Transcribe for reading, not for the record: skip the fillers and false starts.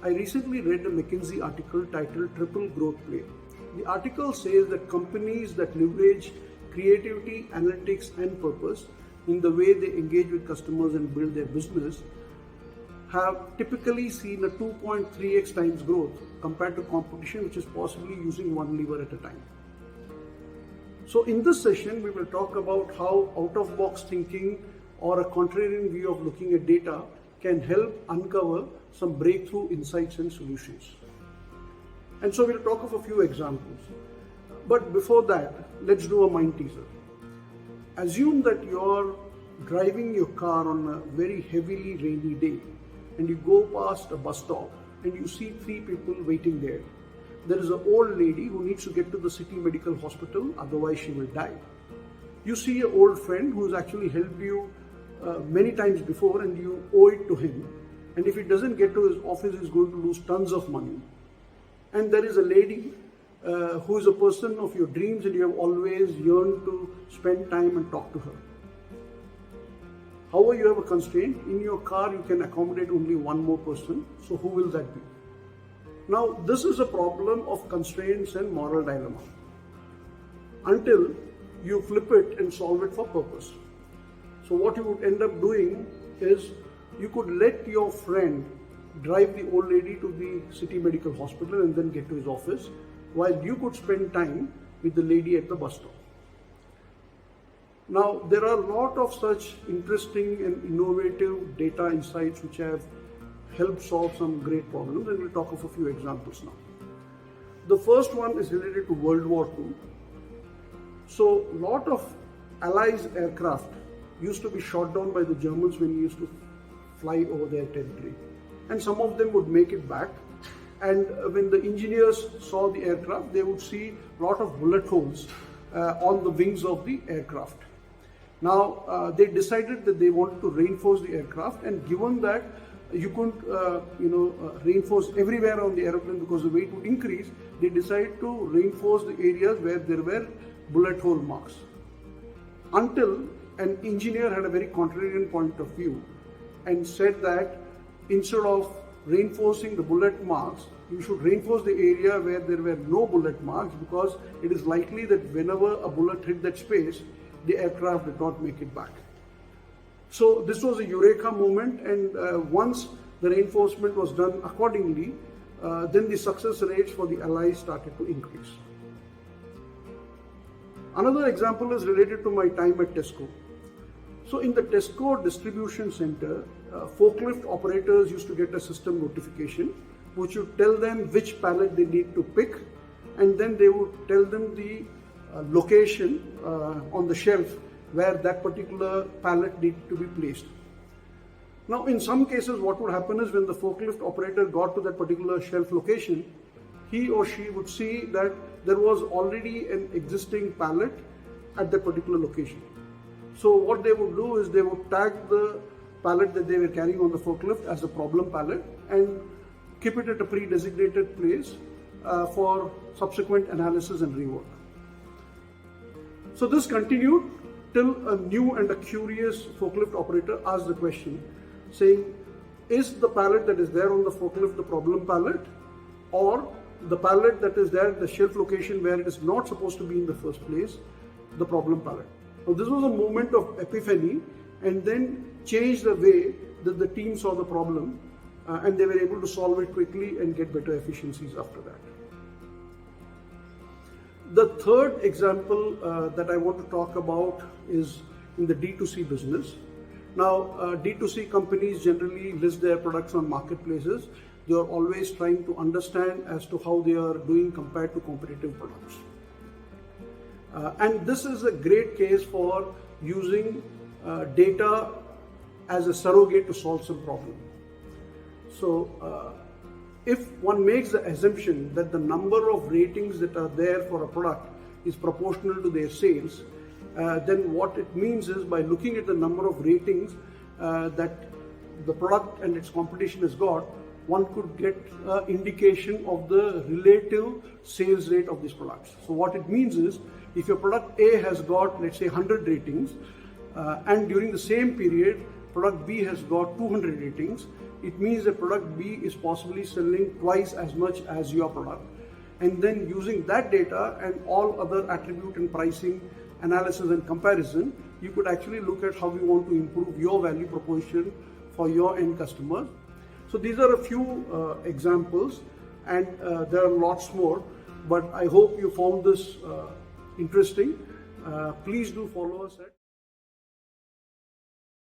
I recently read a McKinsey article titled Triple Growth Play. The article says that companies that leverage creativity, analytics, and purpose in the way they engage with customers and build their business have typically seen a 2.3x times growth compared to competition, which is possibly using one lever at a time. So in this session, we will talk about how out-of-box thinking or a contrarian view of looking at data can help uncover some breakthrough insights and solutions. And so we'll talk of a few examples. But before that, let's do a mind teaser. Assume that you're driving your car on a very heavily rainy day and you go past a bus stop and you see three people waiting there. There is an old lady who needs to get to the city medical hospital, otherwise she will die. You see an old friend who has actually helped you many times before and you owe it to him. And if he doesn't get to his office, he's going to lose tons of money. And there is a lady who is a person of your dreams and you have always yearned to spend time and talk to her. However, you have a constraint. In your car, you can accommodate only one more person. So who will that be? Now, this is a problem of constraints and moral dilemma until you flip it and solve it for purpose. So what you would end up doing is you could let your friend drive the old lady to the city medical hospital and then get to his office, while you could spend time with the lady at the bus stop. Now, there are a lot of such interesting and innovative data insights which have helped solve some great problems, and we'll talk of a few examples now. The first one is related to World War II. So, a lot of Allies aircraft used to be shot down by the Germans when we used to fly over their territory. And some of them would make it back. And when the engineers saw the aircraft, they would see a lot of bullet holes on the wings of the aircraft. Now, they decided that they wanted to reinforce the aircraft, and given that you couldn't reinforce everywhere on the airplane because the weight would increase, they decided to reinforce the areas where there were bullet hole marks. Until an engineer had a very contrarian point of view and said that instead of reinforcing the bullet marks, you should reinforce the area where there were no bullet marks, because it is likely that whenever a bullet hit that space, the aircraft did not make it back. So this was a eureka moment, and once the reinforcement was done accordingly, then the success rates for the Allies started to increase. Another example is related to my time at TESCO. So in the TESCO distribution center, forklift operators used to get a system notification which would tell them which pallet they need to pick, and then they would tell them the location on the shelf where that particular pallet needed to be placed. Now, in some cases, what would happen is when the forklift operator got to that particular shelf location, he or she would see that there was already an existing pallet at that particular location. So what they would do is they would tag the pallet that they were carrying on the forklift as a problem pallet and keep it at a pre-designated place for subsequent analysis and rework. So this continued till a new and a curious forklift operator asked the question, saying, is the pallet that is there on the forklift the problem pallet, or the pallet that is there at the shelf location where it is not supposed to be in the first place, the problem pallet? Now this was a moment of epiphany, and then changed the way that the team saw the problem, and they were able to solve it quickly and get better efficiencies after that. The third example that I want to talk about is in the D2C business. Now, D2C companies generally list their products on marketplaces. They are always trying to understand as to how they are doing compared to competitive products. And this is a great case for using data as a surrogate to solve some problem. So, if one makes the assumption that the number of ratings that are there for a product is proportional to their sales, then what it means is by looking at the number of ratings that the product and its competition has got, one could get an indication of the relative sales rate of these products. So what it means is, if your product A has got, let's say, 100 ratings, and during the same period, product B has got 200 ratings, it means that product B is possibly selling twice as much as your product. And then using that data and all other attribute and pricing analysis and comparison, you could actually look at how you want to improve your value proposition for your end customers. So these are a few examples, and there are lots more, but I hope you found this interesting. Please do follow us at